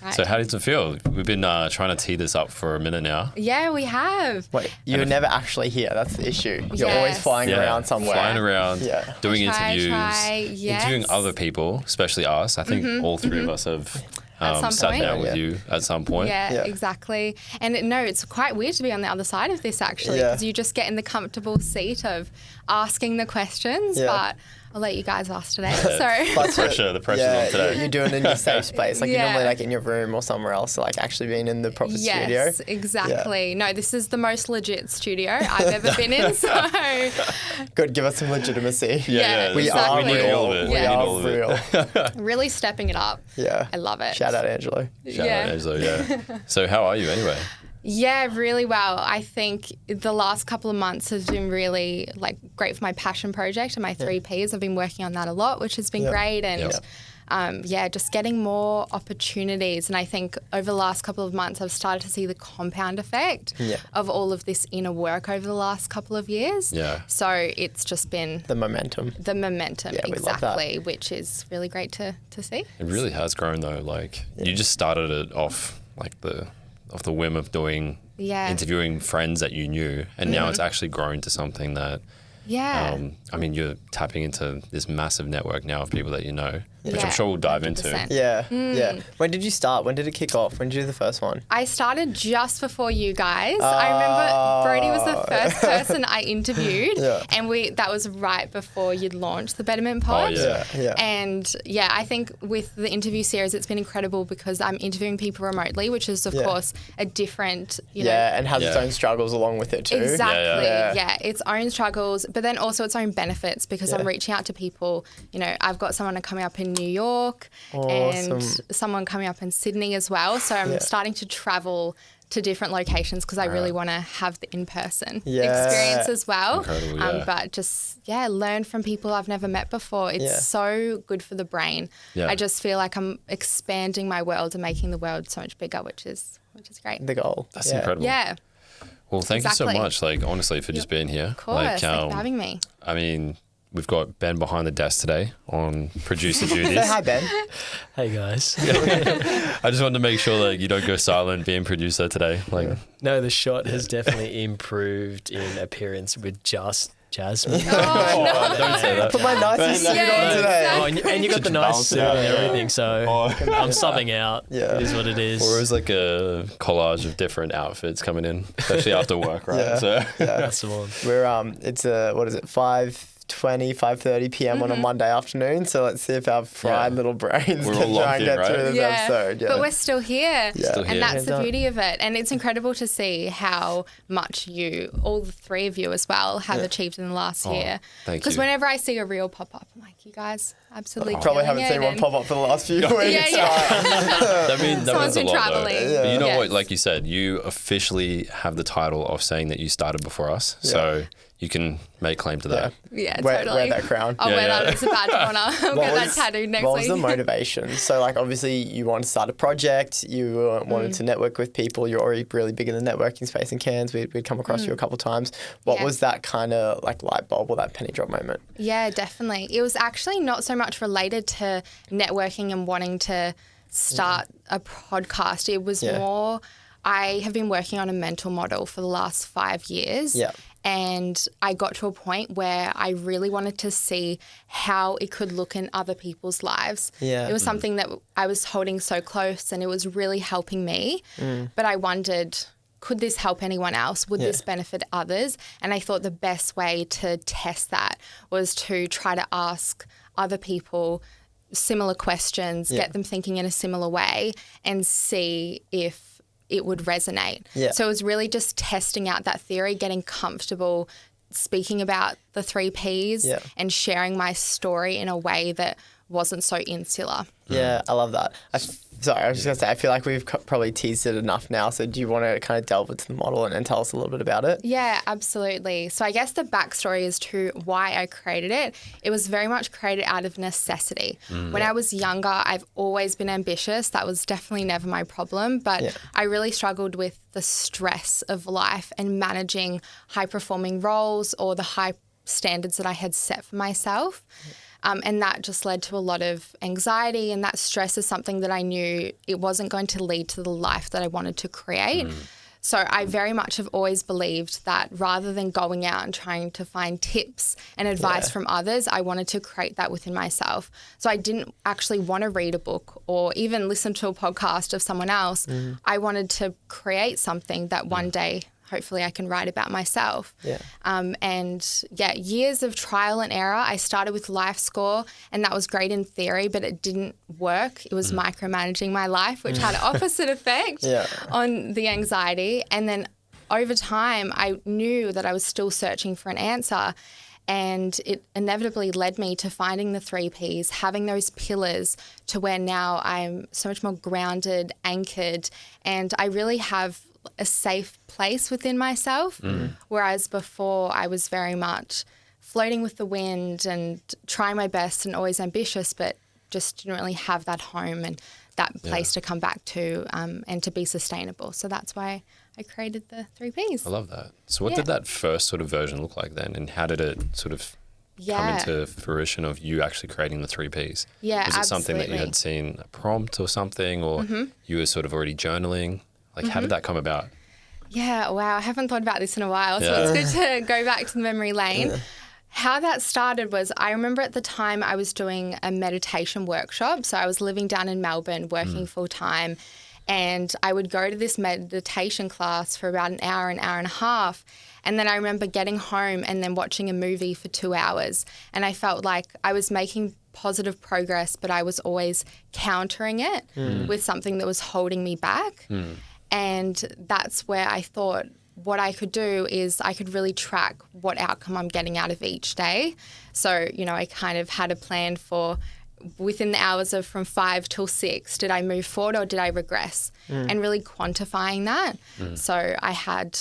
Right. So how does it feel? We've been trying to tee this up for a minute now. Yeah, we have. Wait, you're never actually here. That's the issue. You're always flying around somewhere. Flying around, doing interviews, interviewing Yes. other people, especially us. I think all three of us have sat down with you at some point. Yeah, exactly. And it's quite weird to be on the other side of this actually, because you just get in the comfortable seat of asking the questions, but I'll let you guys ask today. So The pressure's on today. You're doing it in your safe space. Like you're normally like in your room or somewhere else, like actually being in the proper studio. Yes, exactly. Yeah. No, this is the most legit studio I've ever been in. So good, give us some legitimacy. We are we need real. all of it. We are real. Really stepping it up. Yeah. I love it. Shout out Angelo. Shout out Angelo, yeah. So how are you anyway? Yeah, really well. I think the last couple of months has been really great for my passion project and my 3 Ps. I've been working on that a lot, which has been great. And just getting more opportunities. And I think over the last couple of months, I've started to see the compound effect of all of this inner work over the last couple of years. Yeah. So it's just been the momentum. Exactly, which is really great to see. It really has grown though. You just started it off off the whim of doing interviewing friends that you knew, and now it's actually grown to something that you're tapping into this massive network now of people that you know, which I'm sure we'll dive 100%. into. When did you start? When did it kick off? When did you do the first one? I started just before you guys. I remember Brody was the first person I interviewed, and that was right before you'd launched the Betterment Pod. And I think with the interview series, it's been incredible because I'm interviewing people remotely, which is of course a different, and has its own struggles along with it too. Exactly. Its own struggles, but then also its own benefits because I'm reaching out to people. I've got someone coming up in New York and someone coming up in Sydney as well. So I'm starting to travel to different locations because I really want to have the in-person experience as well. But just, learn from people I've never met before. It's so good for the brain. I just feel like I'm expanding my world and making the world so much bigger, which is great. The goal. That's incredible. Yeah. Well, thank you so much, honestly, for just being here. Of course, thanks for having me. I mean, we've got Ben behind the desk today on producer duties. Say hi, Ben. Hey, guys. I just wanted to make sure that you don't go silent being producer today. No, the shot has definitely improved in appearance with just Jasmine. Don't say that. Put my nicest suit on today. And you got the nice suit and everything, so I'm subbing out. It is what it is. Or it was like a collage of different outfits coming in, especially after work, right? So that's the one. We're it's 5:30 p.m. on a Monday afternoon, so let's see if our fried little brains can try and get through this episode. But we're still here, Still here. And that's the beauty of it. And it's incredible to see how much all the 3 of you as well, have achieved in the last year. Thank you. Because whenever I see a reel pop up, I'm like, you guys absolutely probably haven't seen one pop up for the last few weeks. That means someone's been traveling. But you know what? Like you said, you officially have the title of saying that you started before us. So you can make claim to that. Yeah, totally. Wear that crown. I'll wear that as a badge of honour. I'll get that tattooed next week. What was the motivation? So, obviously you wanted to start a project, you wanted to network with people, you're already really big in the networking space in Cairns, we'd come across you a couple of times. What was that kind of light bulb or that penny drop moment? Yeah, definitely. It was actually not so much related to networking and wanting to start a podcast. It was more, I have been working on a mental model for the last 5 years. Yeah. And I got to a point where I really wanted to see how it could look in other people's lives. Yeah. It was something that I was holding so close and it was really helping me. But I wondered, could this help anyone else? Would this benefit others? And I thought the best way to test that was to try to ask other people similar questions, get them thinking in a similar way and see if it would resonate. Yeah. So it was really just testing out that theory, getting comfortable speaking about the 3 Ps and sharing my story in a way that wasn't so insular. Yeah, I love that. Sorry, I was just going to say, I feel like we've probably teased it enough now. So do you want to kind of delve into the model and tell us a little bit about it? Yeah, absolutely. So I guess the backstory as to why I created it, it was very much created out of necessity. When I was younger, I've always been ambitious. That was definitely never my problem. But I really struggled with the stress of life and managing high-performing roles or the high standards that I had set for myself. And that just led to a lot of anxiety, and that stress is something that I knew it wasn't going to lead to the life that I wanted to create. So I very much have always believed that rather than going out and trying to find tips and advice from others, I wanted to create that within myself. So I didn't actually want to read a book or even listen to a podcast of someone else. I wanted to create something that one day hopefully I can write about myself. Years of trial and error. I started with Life Score, and that was great in theory, but it didn't work. It was micromanaging my life, which had an opposite effect on the anxiety. And then over time, I knew that I was still searching for an answer. And it inevitably led me to finding the 3 Ps, having those pillars to where now I'm so much more grounded, anchored, and I really have a safe place within myself. Whereas before I was very much floating with the wind and trying my best and always ambitious, but just didn't really have that home and that place to come back to and to be sustainable. So that's why I created the 3 Ps. I love that. So what did that first sort of version look like then? And how did it sort of come into fruition of you actually creating the 3 Ps? Yeah, Was it something that you had seen a prompt or something, or you were sort of already journaling? Like, how did that come about? Yeah, wow. I haven't thought about this in a while, so it's good to go back to the memory lane. How that started was, I remember at the time I was doing a meditation workshop. So I was living down in Melbourne, working full time, and I would go to this meditation class for about an hour and a half. And then I remember getting home and then watching a movie for 2 hours. And I felt like I was making positive progress, but I was always countering it with something that was holding me back. And that's where I thought what I could do is I could really track what outcome I'm getting out of each day. So, I kind of had a plan for within the hours of from 5 till 6, did I move forward or did I regress? And really quantifying that. So I had,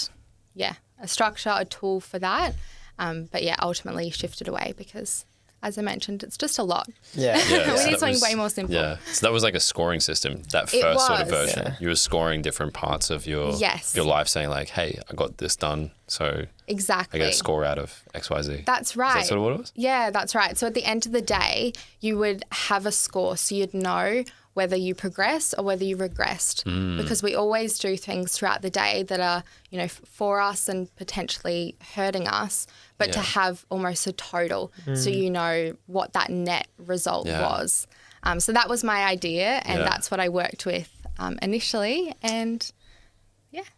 a structure, a tool for that. But ultimately shifted away because, as I mentioned, it's just a lot. We need something way more simple. Yeah. So that was like a scoring system, that first sort of version. Yeah. You were scoring different parts of your life, saying like, hey, I got this done, so I get a score out of XYZ. That's right. Is that sort of what it was? Yeah, that's right. So at the end of the day, you would have a score, so you'd know whether you progressed or whether you regressed, because we always do things throughout the day that are, for us and potentially hurting us, but to have almost a total, so you know what that net result was. So that was my idea, and that's what I worked with initially, and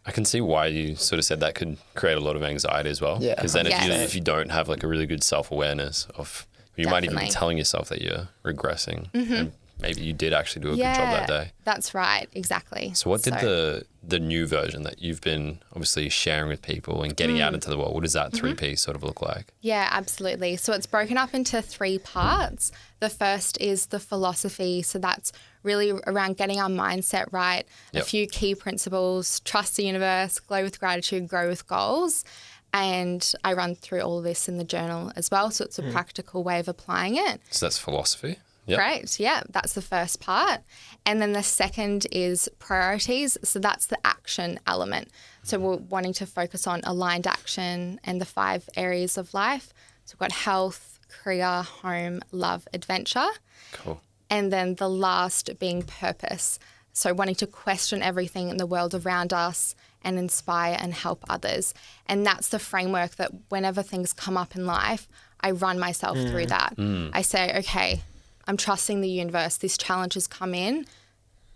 I can see why you sort of said that could create a lot of anxiety as well. Because then if you don't have like a really good self-awareness of, you might even be telling yourself that you're regressing. And maybe you did actually do a good job that day. That's right, exactly. So what did the new version that you've been obviously sharing with people and getting out into the world, what does that 3 P sort of look like? Yeah, absolutely. So it's broken up into 3 parts. The first is the philosophy. So that's really around getting our mindset right. A few key principles: trust the universe, glow with gratitude, grow with goals. And I run through all of this in the journal as well. So it's a practical way of applying it. So that's philosophy. Great. Yeah, that's the first part. And then the second is priorities. So that's the action element. So we're wanting to focus on aligned action and the 5 areas of life. So we've got health, career, home, love, adventure. Cool. And then the last being purpose. So wanting to question everything in the world around us and inspire and help others. And that's the framework that whenever things come up in life, I run myself through that. I say, okay, I'm trusting the universe. This challenge has come in.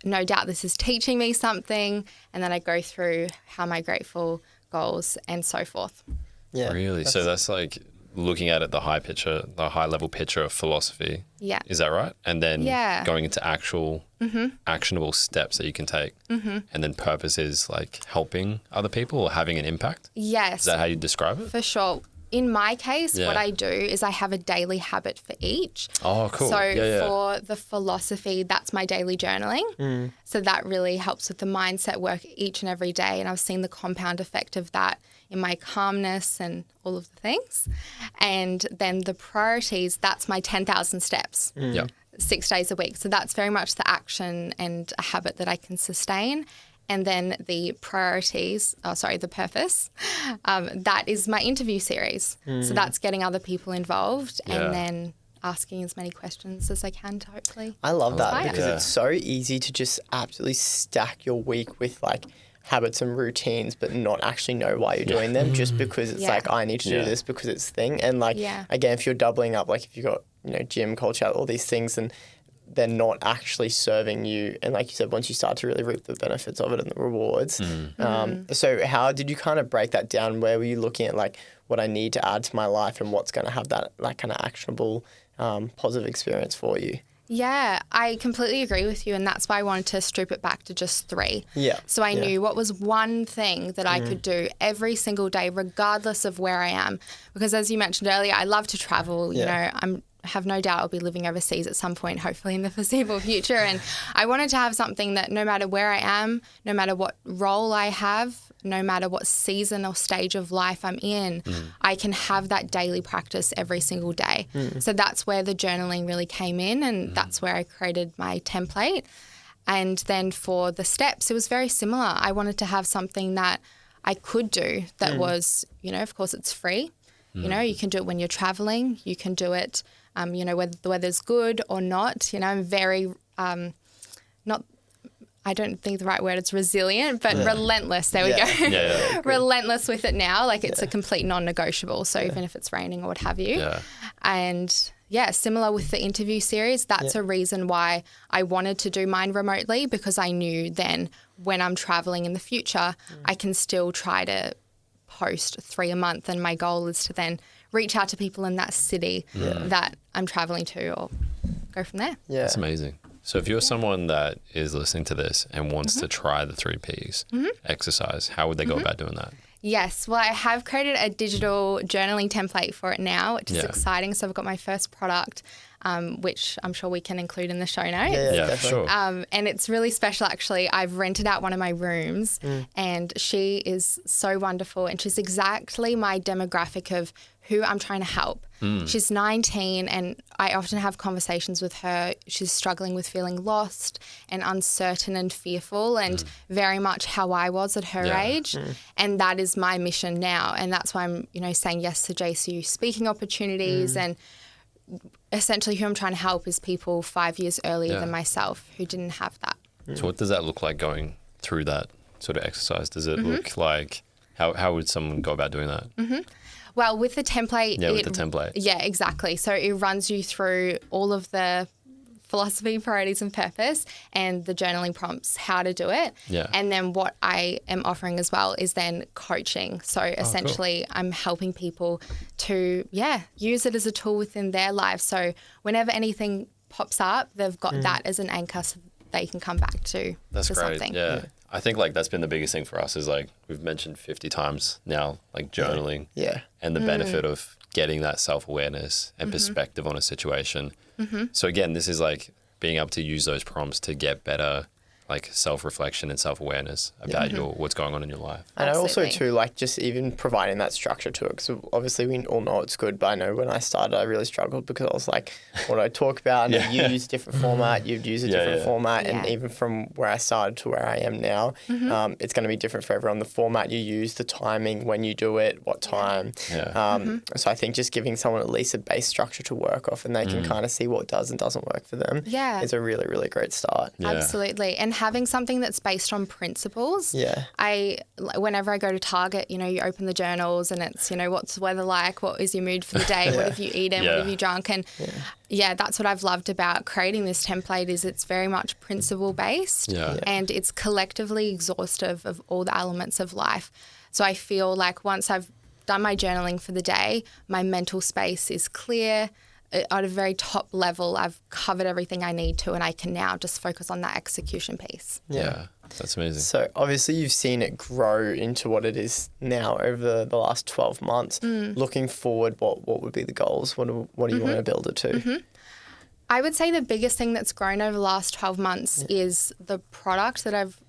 No doubt this is teaching me something. And then I go through how am I grateful, goals, and so forth. Yeah. Really? So that's like looking at it, the high level picture of philosophy. Yeah. Is that right? And then going into actual actionable steps that you can take. And then purpose is like helping other people or having an impact? Yes. Is that how you describe it? For sure. In my case, what I do is I have a daily habit for each. Oh, cool. So for the philosophy, that's my daily journaling. So that really helps with the mindset work each and every day. And I've seen the compound effect of that in my calmness and all of the things. And then the priorities, that's my 10,000 steps. 6 days a week. So that's very much the action and a habit that I can sustain. And then the the purpose, that is my interview series. So that's getting other people involved and then asking as many questions as I can to hopefully. I love that inspire. because it's so easy to just absolutely stack your week with like habits and routines, but not actually know why you're doing them, just because it's like, I need to do this because it's a thing. And like, again, if you're doubling up, like if you've got, you know, gym culture, all these things, and they're not actually serving you. And like you said, once you start to really reap the benefits of it and the rewards. So how did you kind of break that down? Where were you looking at like what I need to add to my life and what's going to have that like kind of actionable, positive experience for you? Yeah, I completely agree with you. And that's why I wanted to strip it back to just 3. Yeah. So I knew what was one thing that I could do every single day, regardless of where I am. Because as you mentioned earlier, I love to travel. You know, I have no doubt I'll be living overseas at some point, hopefully in the foreseeable future. And I wanted to have something that no matter where I am, no matter what role I have, no matter what season or stage of life I'm in, I can have that daily practice every single day. So that's where the journaling really came in, and that's where I created my template. And then for the steps, it was very similar. I wanted to have something that I could do that was, you know, of course it's free. You know, you can do it when you're traveling. You can do it, you know, whether the weather's good or not. You know, I'm very, I don't think the right word is resilient, but relentless. There we go. Relentless with it now. Like it's a complete non-negotiable. So even if it's raining or what have you. And similar with the interview series, that's a reason why I wanted to do mine remotely, because I knew then when I'm traveling in the future, I can still try to post 3 a month. And my goal is to then reach out to people in that city that I'm traveling to, or go from there. Yeah. That's amazing. So if you're someone that is listening to this and wants to try the 3 Ps exercise, how would they go about doing that? Yes. Well, I have created a digital journaling template for it now, which is exciting. So I've got my first product, which I'm sure we can include in the show notes. Yeah, for sure. And it's really special, actually. I've rented out one of my rooms and she is so wonderful. And she's exactly my demographic of who I'm trying to help. She's 19 and I often have conversations with her. She's struggling with feeling lost and uncertain and fearful, and very much how I was at her age. And that is my mission now. And that's why I'm, you know, saying yes to JCU speaking opportunities, and essentially who I'm trying to help is people 5 years earlier than myself who didn't have that. So what does that look like going through that sort of exercise? Does it look like, how would someone go about doing that? Well, with the template. Yeah, with the template. Yeah, exactly. So it runs you through all of the philosophy, priorities and purpose, and the journaling prompts, how to do it. Yeah. And then what I am offering as well is then coaching. So essentially I'm helping people to, use it as a tool within their lives. So whenever anything pops up, they've got that as an anchor so they can come back to That's great. something. Yeah. I think like that's been the biggest thing for us is like we've mentioned 50 times now, like journaling and the benefit of getting that self-awareness and perspective on a situation. So again, this is like being able to use those prompts to get better like self-reflection and self-awareness about what's going on in your life. And also too, like just even providing that structure to it, because obviously we all know it's good, but I know when I started I really struggled because I was like, what do I talk about? And you use a different format, you'd use a different format, and even from where I started to where I am now, it's going to be different for everyone. The format you use, the timing, when you do it, what time. So I think just giving someone at least a base structure to work off, and they can kind of see what does and doesn't work for them is a really, really great start. Absolutely. And having something that's based on principles. Whenever I go to Target, you know, you open the journals and it's, you know, what's the weather like? What is your mood for the day? What have you eaten? What have you drunk? And that's what I've loved about creating this template is it's very much principle based and it's collectively exhaustive of all the elements of life. So I feel like once I've done my journaling for the day, my mental space is clear. At a very top level, I've covered everything I need to, and I can now just focus on that execution piece. Yeah, that's amazing. So obviously you've seen it grow into what it is now over the last 12 months. Looking forward, what would be the goals? What do you want to build it to? I would say the biggest thing that's grown over the last 12 months is the product that I've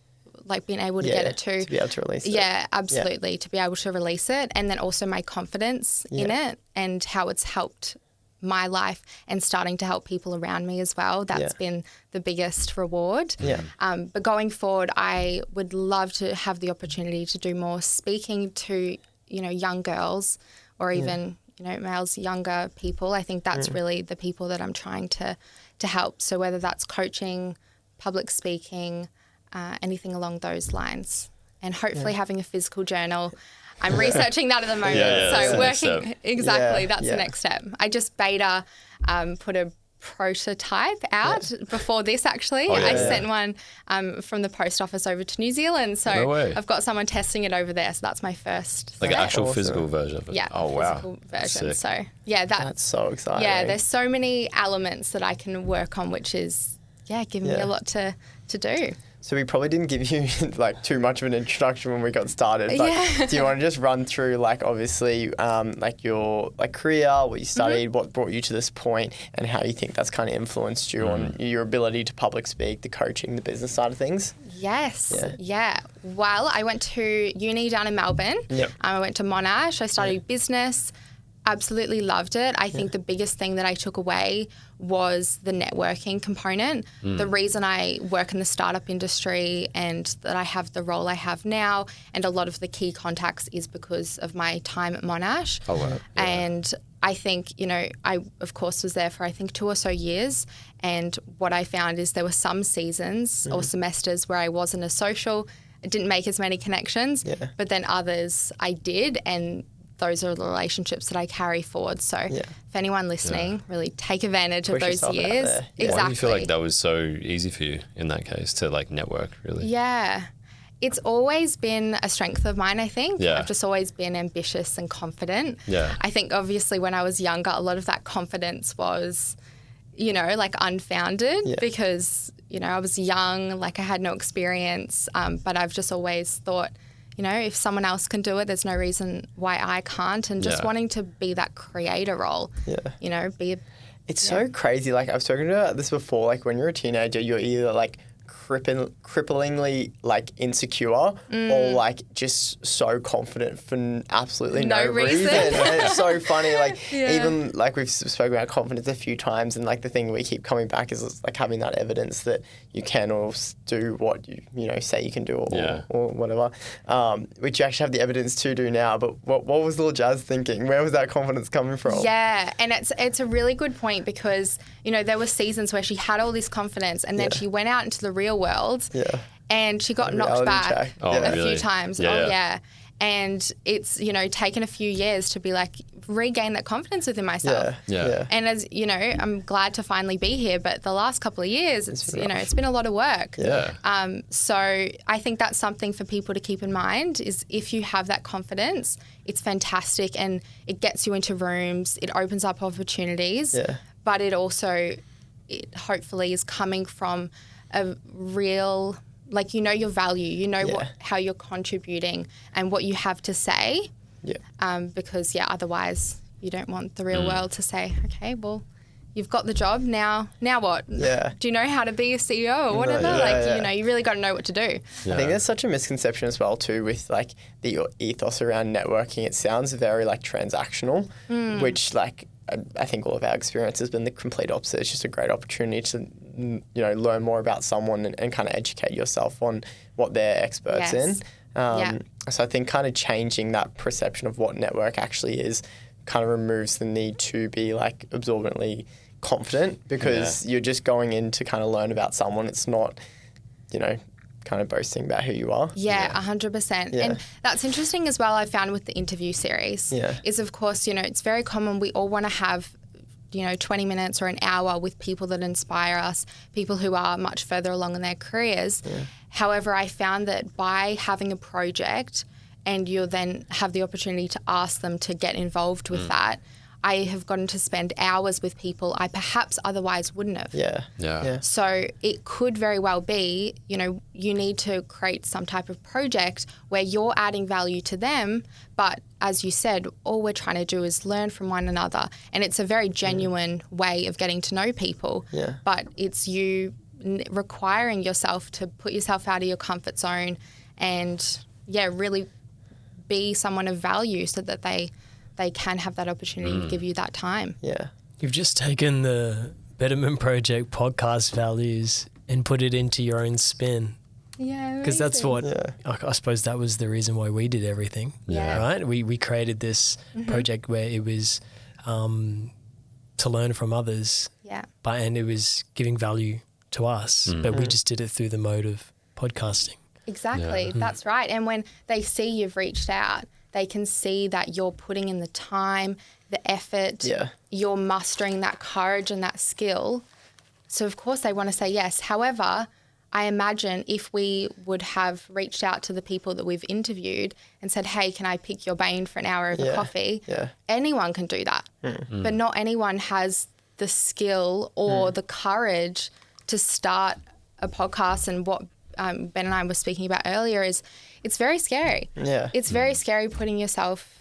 been able to get it to be able to release it. Yeah, absolutely. To be able to release it, and then also my confidence in it and how it's helped my life and starting to help people around me as well. That's been the biggest reward. But going forward, I would love to have the opportunity to do more speaking to, you know, young girls or even males, younger people. I think that's really the people that I'm trying to help. So whether that's coaching, public speaking, anything along those lines, and hopefully having a physical journal. I'm researching that at the moment. So working, that's the next step. I just beta put a prototype out before this actually. I sent one from the post office over to New Zealand. So I've got someone testing it over there. So that's my first. Like an actual physical version of it? Yeah. Oh, wow. Physical version. Sick. So that's so exciting. Yeah, there's so many elements that I can work on, which is, giving me a lot to do. So we probably didn't give you like too much of an introduction when we got started, but do you want to just run through like obviously like your like career, what you studied, what brought you to this point, and how you think that's kind of influenced you on your ability to public speak, the coaching, the business side of things? Yes. Yeah. Well, I went to uni down in Melbourne. I went to Monash. I studied business. Absolutely loved it. I think the biggest thing that I took away was the networking component. The reason I work in the startup industry and that I have the role I have now and a lot of the key contacts is because of my time at Monash. Oh, wow. Yeah. And I think, I, of course, was there for, I think, 2 or so years. And what I found is there were some seasons or semesters where I wasn't as social. I didn't make as many connections. But then others I did, and those are the relationships that I carry forward. So if anyone listening, really take advantage of those years. Exactly. Why do you feel like that was so easy for you in that case to like network really? Yeah. It's always been a strength of mine, I think. I've just always been ambitious and confident. I think obviously when I was younger, a lot of that confidence was, like unfounded because, I was young, like I had no experience. But I've just always thought, if someone else can do it, there's no reason why I can't. And just wanting to be that creator role, It's so crazy. Like I've spoken about this before, like when you're a teenager, you're either like cripplingly like insecure or like just so confident for absolutely no reason. And it's so funny. Like even like we've spoken about confidence a few times, and like the thing we keep coming back is like having that evidence that you can or do what you say you can do or whatever, which you actually have the evidence to do now. But what was little Jazz thinking? Where was that confidence coming from? Yeah, and it's a really good point because there were seasons where she had all this confidence and then she went out into the real world and she got knocked back a few times. And it's, taken a few years to be like, regain that confidence within myself. And as, I'm glad to finally be here, but the last couple of years, it's been a lot of work. So I think that's something for people to keep in mind is if you have that confidence, it's fantastic and it gets you into rooms, it opens up opportunities, but it also, hopefully is coming from a real, like, your value, how you're contributing and what you have to say. Because, otherwise you don't want the real world to say, okay, well, you've got the job, now what? Do you know how to be a CEO or whatever? You really got to know what to do. I think there's such a misconception as well too with like the ethos around networking. It sounds very like transactional, which like I think all of our experience has been the complete opposite. It's just a great opportunity to learn more about someone and kind of educate yourself on what they're experts in. So I think kind of changing that perception of what network actually is kind of removes the need to be like absorbently confident because you're just going in to kind of learn about someone. It's not, kind of boasting about who you are. 100%. And that's interesting as well, I found with the interview series is, of course, it's very common. We all want to have 20 minutes or an hour with people that inspire us, people who are much further along in their careers. However, I found that by having a project and you'll then have the opportunity to ask them to get involved with that, I have gotten to spend hours with people I perhaps otherwise wouldn't have. So it could very well be, you need to create some type of project where you're adding value to them, but as you said, all we're trying to do is learn from one another. And it's a very genuine way of getting to know people, but it's you requiring yourself to put yourself out of your comfort zone and, really be someone of value so that they can have that opportunity to give you that time. You've just taken the Betterment Project podcast values and put it into your own spin. Because that's what, I suppose that was the reason why we did everything, right? We created this project where it was to learn from others. Yeah. And it was giving value to us, but we just did it through the mode of podcasting. Exactly. That's right. And when they see you've reached out, they can see that you're putting in the time, the effort, you're mustering that courage and that skill. So, of course, they want to say yes. However, I imagine if we would have reached out to the people that we've interviewed and said, hey, can I pick your brain for an hour over coffee? Yeah. Anyone can do that. But not anyone has the skill or the courage to start a podcast. And what Ben and I were speaking about earlier is it's very scary. Yeah. It's very scary putting yourself,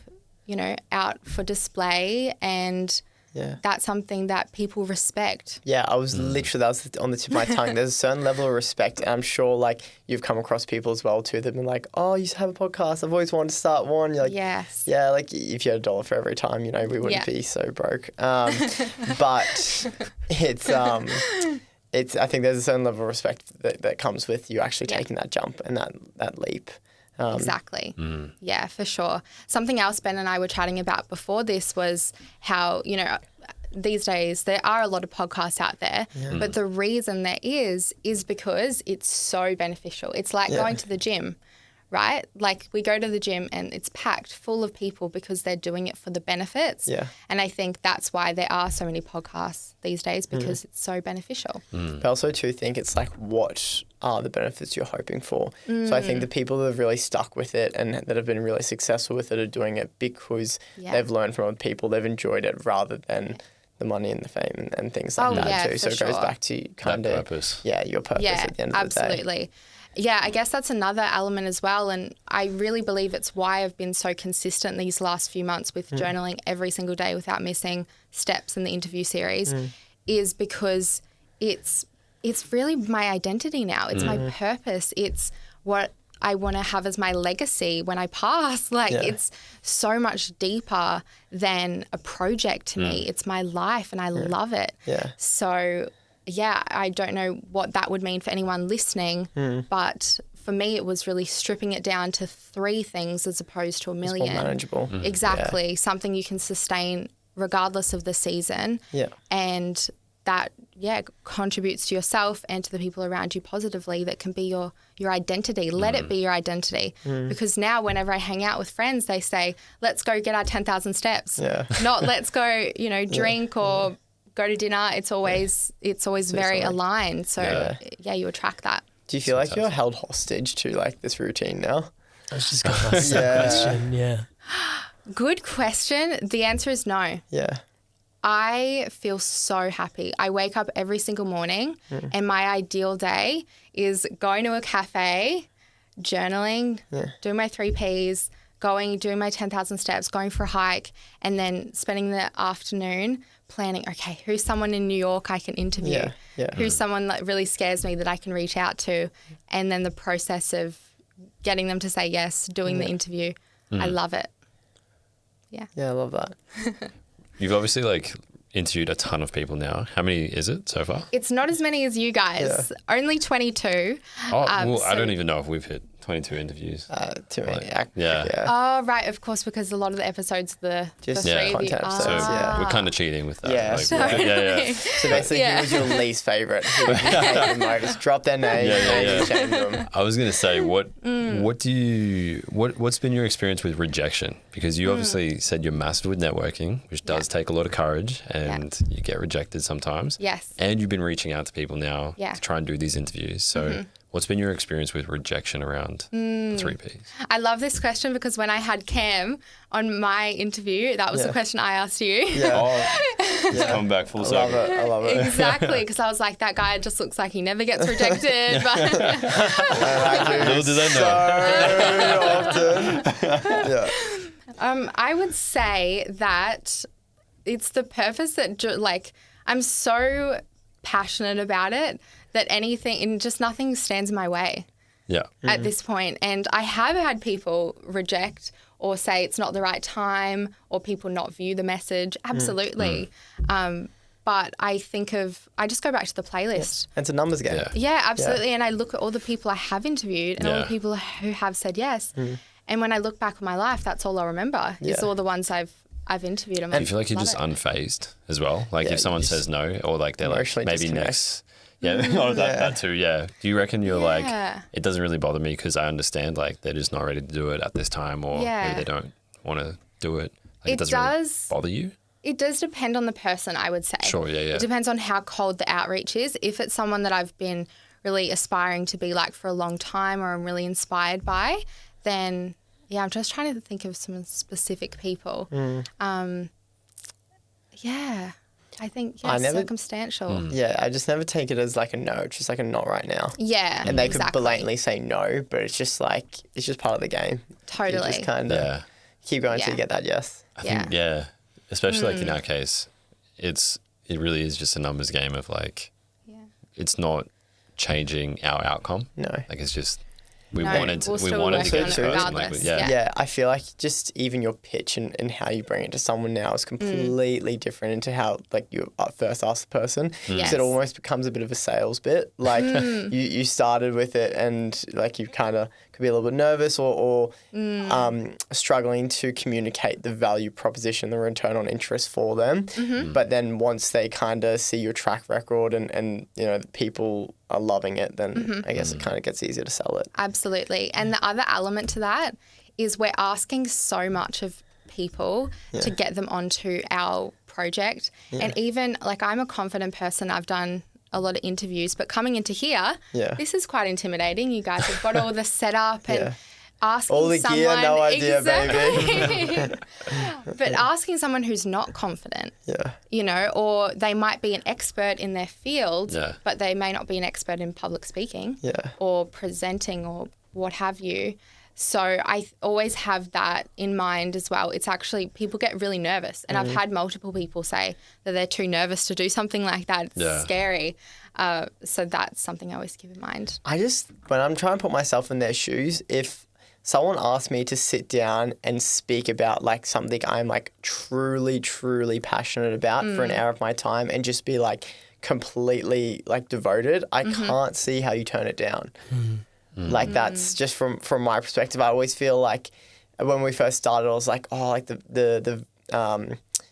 out for display, and that's something that people respect. Yeah, I was literally, that was on the tip of my tongue. There's a certain level of respect, and I'm sure like you've come across people as well too that have been like, oh, you used to have a podcast, I've always wanted to start one. You're like, yes. Yeah, like if you had $1 for every time, we wouldn't be so broke. But it's I think there's a certain level of respect that comes with you actually taking that jump and that leap. Exactly. Yeah, for sure. Something else Ben and I were chatting about before this was how, these days there are a lot of podcasts out there, but the reason there is because it's so beneficial. It's like going to the gym, right? Like we go to the gym and it's packed full of people because they're doing it for the benefits. Yeah. And I think that's why there are so many podcasts these days, because it's so beneficial. But I also too think it's like, what are the benefits you're hoping for? So I think the people that have really stuck with it and that have been really successful with it are doing it because they've learned from other people, they've enjoyed it rather than the money and the fame and things like that too. So it goes back to kind of purpose. Your purpose at the end of the day. Absolutely. Yeah, I guess that's another element as well. And I really believe it's why I've been so consistent these last few months with journaling every single day without missing steps in the interview series, is because it's really my identity now. It's my purpose. It's what I want to have as my legacy when I pass. It's so much deeper than a project to me. It's my life and I love it. Yeah. So I don't know what that would mean for anyone listening, but for me it was really stripping it down to 3 things as opposed to a million. It's more manageable. Exactly. Something you can sustain regardless of the season. Yeah. And that, contributes to yourself and to the people around you positively, that can be your identity. Let it be your identity. Because now whenever I hang out with friends, they say, let's go get our 10,000 steps. Yeah. Not let's go, drink or go to dinner. It's always very aligned. So you attract that. Do you feel like you're held hostage to like this routine now? I was just going to ask that question. Yeah. Good question. The answer is no. Yeah. I feel so happy. I wake up every single morning and my ideal day is going to a cafe, journaling, doing my 3 Ps, doing my 10,000 steps, going for a hike, and then spending the afternoon planning, okay, who's someone in New York I can interview? Who's someone that really scares me that I can reach out to? And then the process of getting them to say yes, doing the interview. I love it. Yeah. Yeah, I love that. You've obviously interviewed a ton of people now. How many is it so far? It's not as many as you guys. Yeah. Only 22. I don't even know if we've hit 22 interviews. Too many. Oh, right. Of course, because a lot of the episodes, the 3 of you. So we're kind of cheating with that. Yeah. So basically, who was your least favourite? Who would you hate the most? Drop their name and shame them. I was going to say, what's been your experience with rejection? Because you obviously said you're mastered with networking, which does take a lot of courage, and you get rejected sometimes. Yes. And you've been reaching out to people now to try and do these interviews. So what's been your experience with rejection around the 3 Ps? I love this question because when I had Cam on my interview, that was the question I asked you. Yeah. It's coming back full circle. I love it. Exactly, because I was like, that guy just looks like he never gets rejected. But little did I know. So often. I would say that it's the purpose that, I'm so passionate about it that nothing stands in my way at this point. And I have had people reject or say it's not the right time, or people not view the message. Absolutely. But I just go back to the playlist. It's a numbers game. Yeah, absolutely. And I look at all the people I have interviewed and all the people who have said yes. And when I look back on my life, that's all I remember is all the ones I've I've interviewed them. Do you feel like you're just unfazed as well? Like if someone says no, or like they're like maybe next. Yeah, that too. Yeah. Do you reckon you're like, it doesn't really bother me because I understand like they're just not ready to do it at this time, or maybe they don't want to do it. Like, it doesn't really bother you? It does depend on the person, I would say. Sure, yeah. It depends on how cold the outreach is. If it's someone that I've been really aspiring to be like for a long time, or I'm really inspired by, then I'm just trying to think of some specific people. I think circumstantial. Yeah, I just never take it as like a no. It's just like a not right now. Yeah, and they could blatantly say no, but it's just like it's just part of the game. Totally. You just kind of keep going until you get that yes. I think, especially like in our case, it really is just a numbers game of like, it's not changing our outcome. No, like it's just. We wanted to get this person. Like, I feel like just even your pitch and how you bring it to someone now is completely different into how like you first asked the person. Because it almost becomes a bit of a sales bit. Like you started with it and like you kind of could be a little bit nervous or struggling to communicate the value proposition, the return on interest for them. But then once they kind of see your track record and you know people are loving it, then I guess it kind of gets easier to sell it. Absolutely. And the other element to that is we're asking so much of people to get them onto our project. And even like I'm a confident person, I've done a lot of interviews, but coming into here, this is quite intimidating. You guys have got all the setup and asking all the someone, gear, no idea, baby. But asking someone who's not confident, you know, or they might be an expert in their field, but they may not be an expert in public speaking or presenting or what have you. So I always have that in mind as well. It's actually, people get really nervous. And I've had multiple people say that they're too nervous to do something like that. It's scary. So that's something I always keep in mind. When I'm trying to put myself in their shoes, if someone asked me to sit down and speak about like something I'm like truly, truly passionate about for an hour of my time and just be like completely like devoted, I can't see how you turn it down. Like that's just from my perspective. I always feel like when we first started, I was like, oh, like the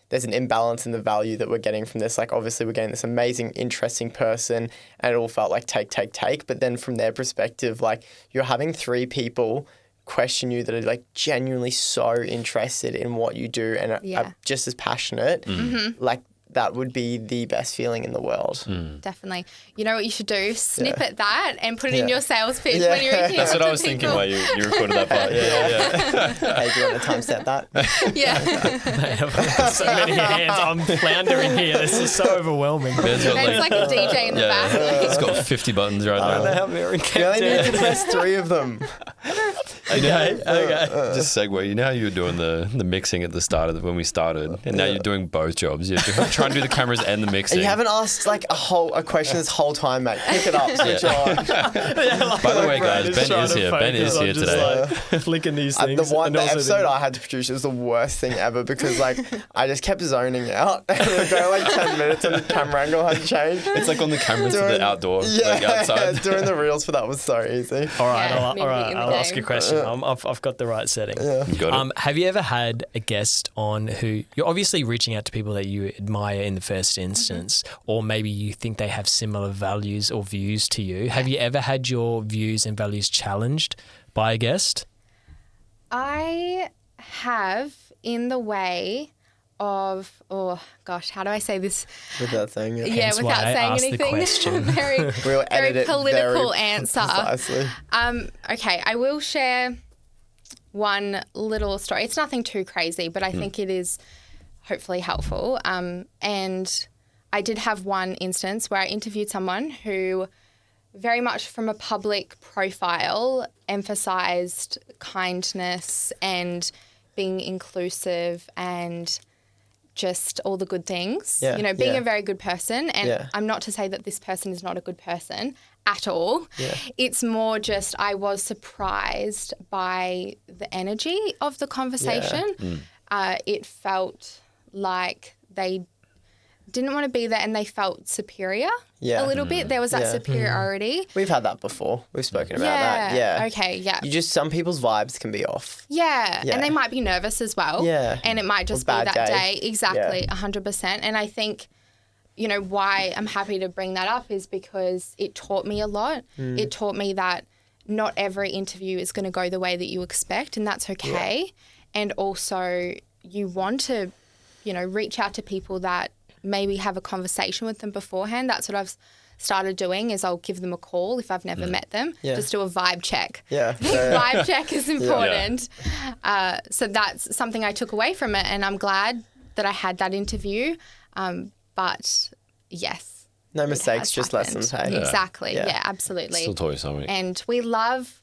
there's an imbalance in the value that we're getting from this. Like obviously we're getting this amazing, interesting person and it all felt like take. But then from their perspective, like you're having 3 people question you that are like genuinely so interested in what you do and are just as passionate, like that would be the best feeling in the world. Definitely. You know what you should do? Snippet that and put it in your sales pitch when you're in here. That's what I was thinking while you recorded that part. Hey, do you want to timestamp that? So many hands. I'm floundering here. This is so overwhelming. There's like a DJ in the back. It's got 50 buttons right now. You only need to press 3 of them. Okay. Just segue. You know how you were doing the mixing at the start of when we started, and now you're doing both jobs. You're trying to do the cameras and the mixing. And you haven't asked like a question this whole time, mate. Pick it up, switch on. By the way, guys, Ben is here. Ben is here today. Flicking these things. The episode I had to produce was the worst thing ever because like I just kept zoning out. It would go like 10 minutes and the camera angle hadn't changed. It's like on the camera to the outdoor, like outside. Doing the reels for that was so easy. All right, I'll ask you a question. I've got the right setting. You got it. Have you ever had a guest on who you're obviously reaching out to people that you admire in the first instance, or maybe you think they have similar values or views to you? Have you ever had your views and values challenged by a guest? I have, in the way of, how do I say this? Without saying it. Yeah, without saying anything. very political answer. Precisely. Okay, I will share one little story. It's nothing too crazy, but I think it is hopefully helpful. And I did have one instance where I interviewed someone who very much from a public profile emphasised kindness and being inclusive and just all the good things, being a very good person. And I'm not to say that this person is not a good person at all. It's more just I was surprised by the energy of the conversation. It felt like they didn't want to be there and they felt superior Yeah. a little bit. There was that superiority. We've had that before. We've spoken about that. Yeah. Okay, yeah. Some people's vibes can be off. Yeah. And they might be nervous as well. Yeah. And it might just be that day. Exactly, 100%. And I think, you know, why I'm happy to bring that up is because it taught me a lot. It taught me that not every interview is going to go the way that you expect, and that's okay. Yeah. And also you want to, you know, reach out to people that maybe have a conversation with them beforehand. That's what I've started doing is I'll give them a call if I've never met them. Just do a vibe check. Yeah. Vibe check is important. Yeah. So that's something I took away from it, and I'm glad that I had that interview. But yes. No mistakes, just lessons, hey? Yeah. Exactly. Yeah, absolutely. Still taught you something. And we love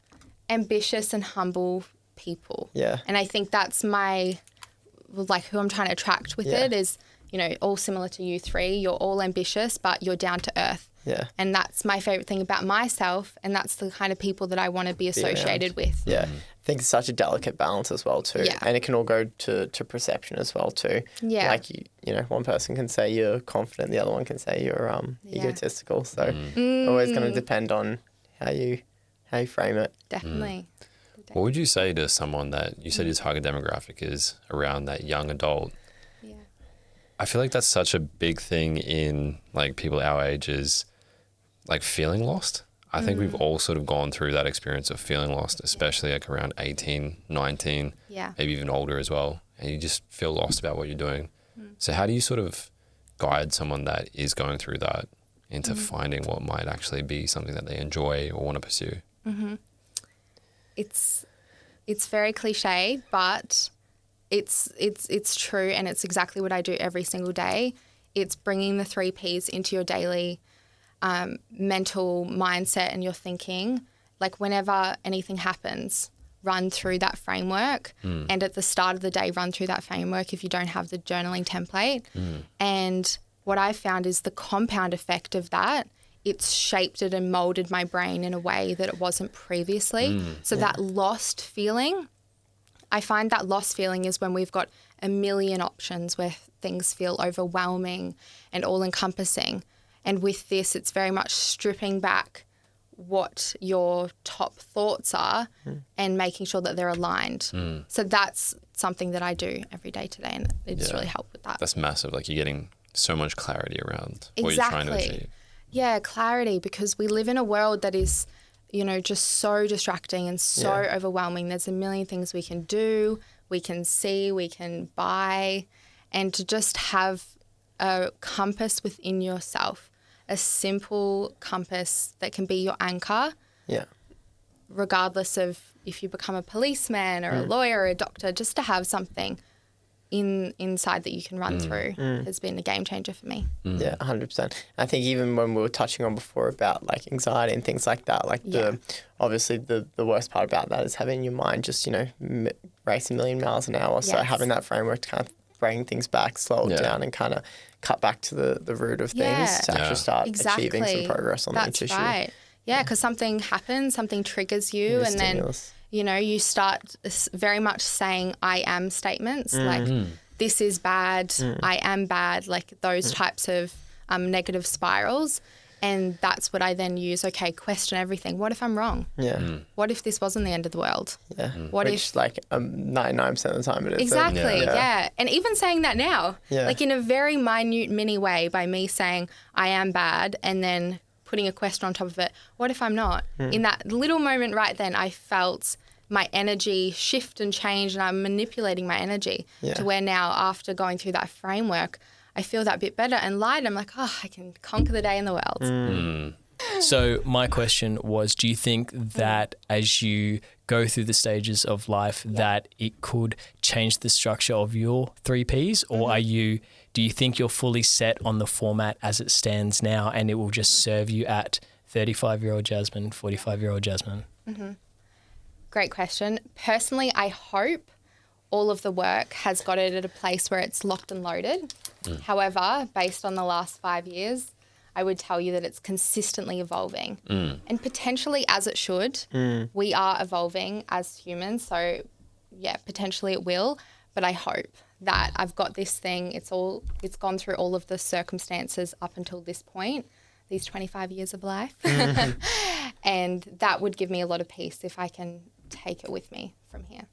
ambitious and humble people. Yeah. And I think that's who I'm trying to attract with it is, you know, all similar to you three. You're all ambitious, but you're down to earth. Yeah. And that's my favourite thing about myself, and that's the kind of people that I want to be associated with. Yeah. I think it's such a delicate balance as well too. Yeah. And it can all go to perception as well too. Yeah. Like, you know, one person can say you're confident, the other one can say you're egotistical. So always going to depend on how you frame it. Definitely. What would you say to someone that you said your target demographic is around that young adult? Yeah. I feel like that's such a big thing in like people our age is like feeling lost. I think we've all sort of gone through that experience of feeling lost, especially like around 18, 19, maybe even older as well. And you just feel lost about what you're doing. So how do you sort of guide someone that is going through that into finding what might actually be something that they enjoy or want to pursue? It's very cliche, but it's true, and it's exactly what I do every single day. It's bringing the 3 Ps into your daily mental mindset and your thinking. Like whenever anything happens, run through that framework, and at the start of the day, run through that framework if you don't have the journaling template. And what I found is the compound effect of that, it's shaped it and molded my brain in a way that it wasn't previously. So that lost feeling, I find that lost feeling is when we've got a million options where things feel overwhelming and all-encompassing. And with this, it's very much stripping back what your top thoughts are and making sure that they're aligned. So that's something that I do every day today, and it's really helped with that. That's massive. Like you're getting so much clarity around what you're trying to achieve. Yeah, clarity, because we live in a world that is, you know, just so distracting and so overwhelming. There's a million things we can do, we can see, we can buy, and to just have a compass within yourself, a simple compass that can be your anchor. Yeah. Regardless of if you become a policeman or a lawyer or a doctor, just to have something inside that you can run through has been a game changer for me. Yeah, 100%. I think even when we were touching on before about like anxiety and things like that, like obviously the worst part about that is having your mind just, you know, race a million miles an hour. So having that framework to kind of bring things back, slow it down, and kind of cut back to the root of things to actually start achieving some progress on each issue. That's right. Yeah, because something happens, something triggers you, and stimulus. Then, you know, you start very much saying I am statements, like this is bad, I am bad, like those types of negative spirals. And that's what I then use. Okay, question everything. What if I'm wrong? Yeah. What if this wasn't the end of the world? Yeah. What if like 99% of the time it is. Exactly. Yeah. And even saying that now, like in a very minute mini way, by me saying I am bad and then putting a question on top of it. What if I'm not? In that little moment right then, I felt my energy shift and change, and I'm manipulating my energy to where now, after going through that framework, I feel that bit better and light. I'm like, oh, I can conquer the day in the world. So my question was, do you think that as you go through the stages of life that it could change the structure of your 3 Ps, or do you think you're fully set on the format as it stands now and it will just serve you at 35-year-old Jasmine, 45-year-old Jasmine? Great question. Personally, I hope all of the work has got it at a place where it's locked and loaded. However, based on the last 5 years, I would tell you that it's consistently evolving and potentially as it should. We are evolving as humans. So yeah, potentially it will, but I hope that I've got this thing. It's gone through all of the circumstances up until this point, these 25 years of life. And that would give me a lot of peace if I can take it with me from here.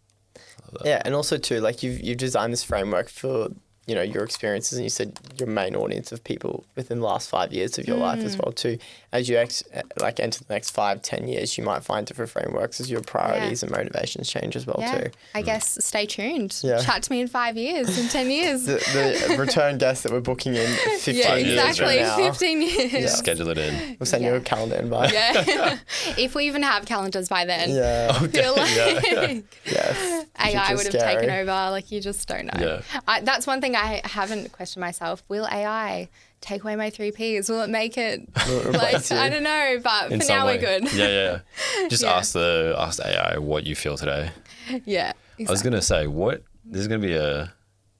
Yeah, and also too, like you've designed this framework for, you know, your experiences, and you said your main audience of people within the last 5 years of your life as well too. As you enter the next 5-10 years, you might find different frameworks as your priorities and motivations change as well too. I guess stay tuned. Yeah. Chat to me in 5 years, in 10 years. The return guests that we're booking in 15 years exactly, from now. 15 years. Yeah. Schedule it in. We'll send you a calendar invite. Yeah. If we even have calendars by then. Yeah. I feel like yes. AI would have taken over. Like, you just don't know. Yeah. That's one thing I haven't questioned myself. Will AI take away my 3 Ps? Will it make it like, I don't know, but for now we're good. Yeah. Just ask the AI what you feel today. Yeah. Exactly. I was gonna say, this is gonna be a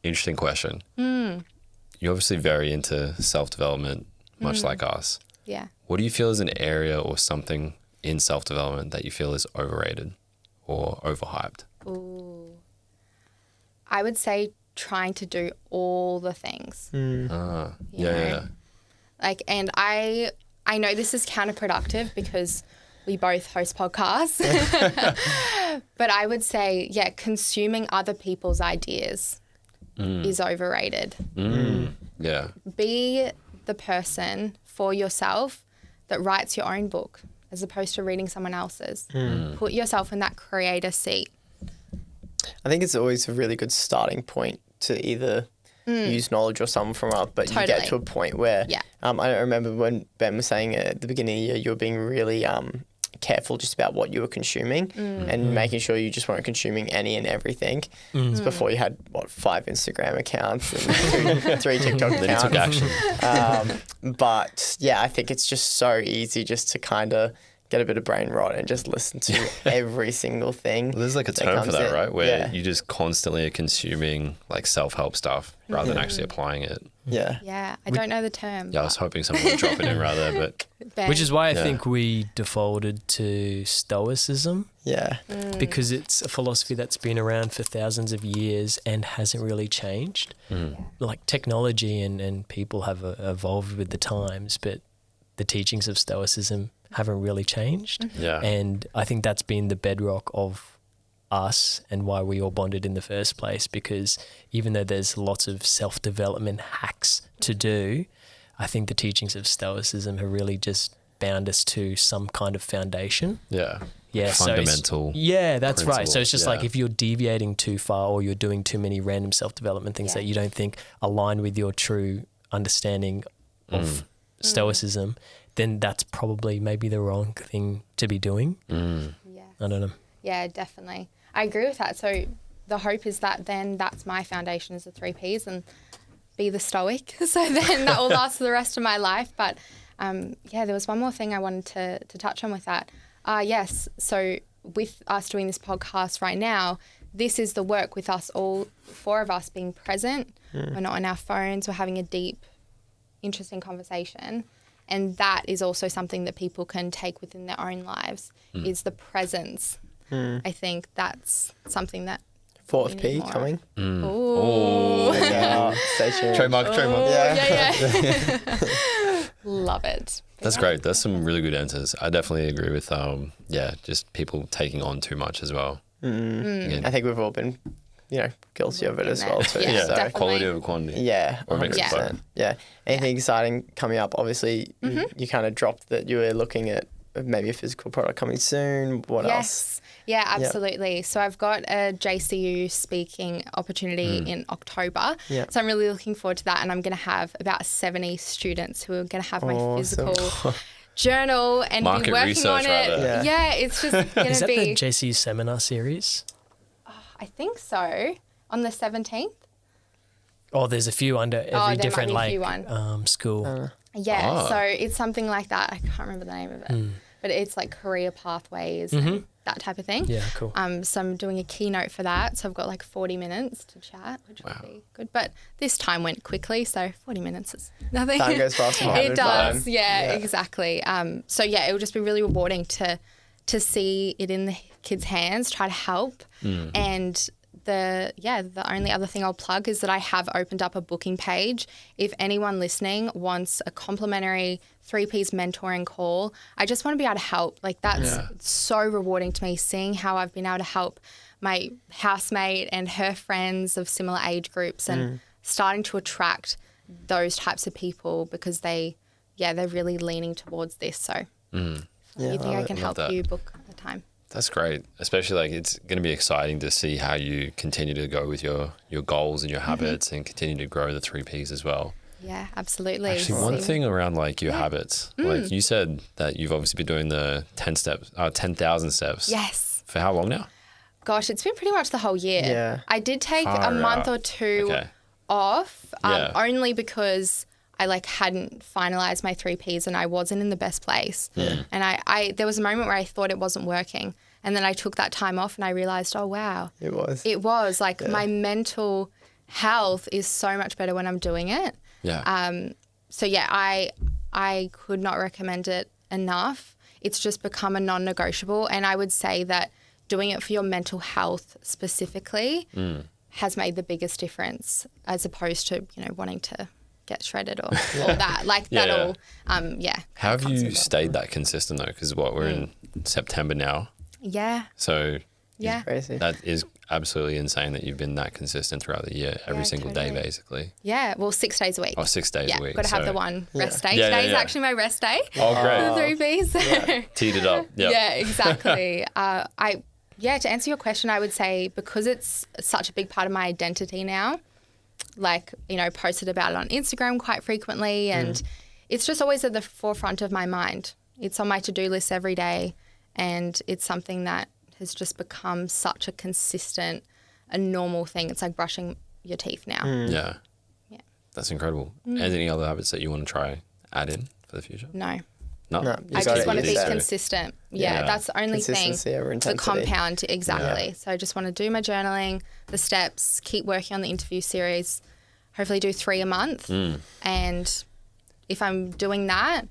interesting question. You're obviously very into self-development, much like us. Yeah. What do you feel is an area or something in self-development that you feel is overrated or overhyped? Ooh. I would say trying to do all the things. Yeah. Like, and I know this is counterproductive because we both host podcasts, but I would say, consuming other people's ideas is overrated. Yeah. Be the person for yourself that writes your own book as opposed to reading someone else's. Put yourself in that creator seat. I think it's always a really good starting point to either use knowledge or someone from up, but you get to a point where I remember when Ben was saying at the beginning of the year, you were being really careful just about what you were consuming and making sure you just weren't consuming any and everything. It's before you had 5 Instagram accounts and 3 TikTok accounts. Then you took action. But yeah, I think it's just so easy just to kind of get a bit of brain rot and just listen to every single thing. Well, there's like a term for that, right? Where you just constantly are consuming like self-help stuff rather than actually applying it. Yeah. Yeah, I don't know the term. Yeah, I was hoping someone would drop it in rather, but... Which is why I think we defaulted to Stoicism. Yeah. Because it's a philosophy that's been around for thousands of years and hasn't really changed. Like technology and people have evolved with the times, but the teachings of Stoicism haven't really changed. Yeah. And I think that's been the bedrock of us and why we all bonded in the first place, because even though there's lots of self-development hacks to do, I think the teachings of Stoicism have really just bound us to some kind of foundation. Yeah. Yeah. Fundamental. That's right. So it's just like yeah. if you're deviating too far or you're doing too many random self-development things that you don't think align with your true understanding of Stoicism, then that's probably maybe the wrong thing to be doing. Yes. I don't know. Yeah, definitely. I agree with that. So the hope is that then that's my foundation is the 3 Ps and be the stoic. So then that will last for the rest of my life. But there was one more thing I wanted to touch on with that. Yes. So with us doing this podcast right now, this is the work with us all 4 of us being present. We're not on our phones. We're having a deep, interesting conversation. And that is also something that people can take within their own lives is the presence. I think that's something that 4th P coming. Oh. Stay tuned. Trademark. Yeah. Love it. That's great. That's some really good answers. I definitely agree with, just people taking on too much as well. Again, I think we've all been, guilty of it as well too. Yeah, so quality over quantity. Yeah, Or mix of 100%. both. Yeah. Anything exciting coming up? Obviously, you kind of dropped that you were looking at maybe a physical product coming soon. What else? Yeah, absolutely. So I've got a JCU speaking opportunity in October. Yeah. So I'm really looking forward to that. And I'm going to have about 70 students who are going to have my physical journal and Market be working research on it. right there. Yeah, it's just going Is to that be... the JC seminar series? I think so. On the 17th. Oh, there's a few under every there different might be a few school. Yeah, so it's something like that. I can't remember the name of it. But it's like career pathways and that type of thing. Yeah, cool. So I'm doing a keynote for that. So I've got like 40 minutes to chat, which would be good. But this time went quickly, so 40 minutes is nothing. Time goes fast. It does, yeah, exactly. So it will just be really rewarding to see it in the kids' hands, try to help. And the only other thing I'll plug is that I have opened up a booking page. If anyone listening wants a complimentary 3Ps mentoring call, I just want to be able to help. Like that's so rewarding to me, seeing how I've been able to help my housemate and her friends of similar age groups and starting to attract those types of people because they're really leaning towards this. So if you think I can help you book a time. That's great. Especially like it's going to be exciting to see how you continue to go with your goals and your habits and continue to grow the 3Ps as well. Yeah, absolutely. Actually, one thing around like your habits, like you said that you've obviously been doing the 10,000 steps. Yes. For how long now? Gosh, it's been pretty much the whole year. Yeah. I did take a month or two off only because I like hadn't finalized my 3Ps and I wasn't in the best place. Yeah. And I there was a moment where I thought it wasn't working. And then I took that time off and I realized, oh, wow. It was. Like my mental health is so much better when I'm doing it. Yeah. So yeah, I could not recommend it enough. It's just become a non-negotiable. And I would say that doing it for your mental health specifically has made the biggest difference as opposed to, wanting to get shredded or all that. Like that all, How have you stayed that consistent though? Because we're in September now. Yeah. So crazy. That is absolutely insane that you've been that consistent throughout the year, every single day basically. Yeah, well 6 days a week. Oh, 6 days a week. Got to have the one rest day. Today's actually my rest day. Oh, great. The 3Ps. Teed it up. Yep. Yeah, exactly. To answer your question, I would say because it's such a big part of my identity now, like, posted about it on Instagram quite frequently and it's just always at the forefront of my mind. It's on my to-do list every day and it's something that has just become such a consistent, a normal thing. It's like brushing your teeth now. Yeah. That's incredible. Any other habits that you want to try add in for the future? No. No. I just want to be consistent. Yeah, that's the only thing. The compound, exactly. Yeah. So I just want to do my journaling, the steps, keep working on the interview series, hopefully do 3 a month. And if I'm doing that,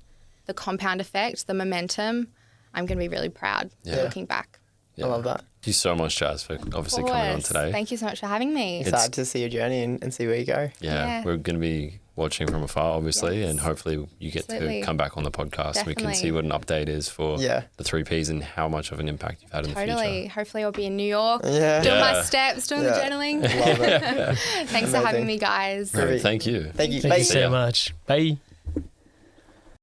the compound effect, the momentum, I'm going to be really proud looking back. Yeah. I love that. Thank you so much, Jazz, for obviously coming on today. Thank you so much for having me. Excited to see your journey and see where you go. Yeah, we're going to be watching from afar, obviously, and hopefully you get to come back on the podcast. Definitely. We can see what an update is for the 3Ps and how much of an impact you've had in the future. Hopefully I'll be in New York doing my steps, doing the journaling. Love it. Thanks for having me, guys. Great. Thank you. Thank you. Thank you so much. Bye.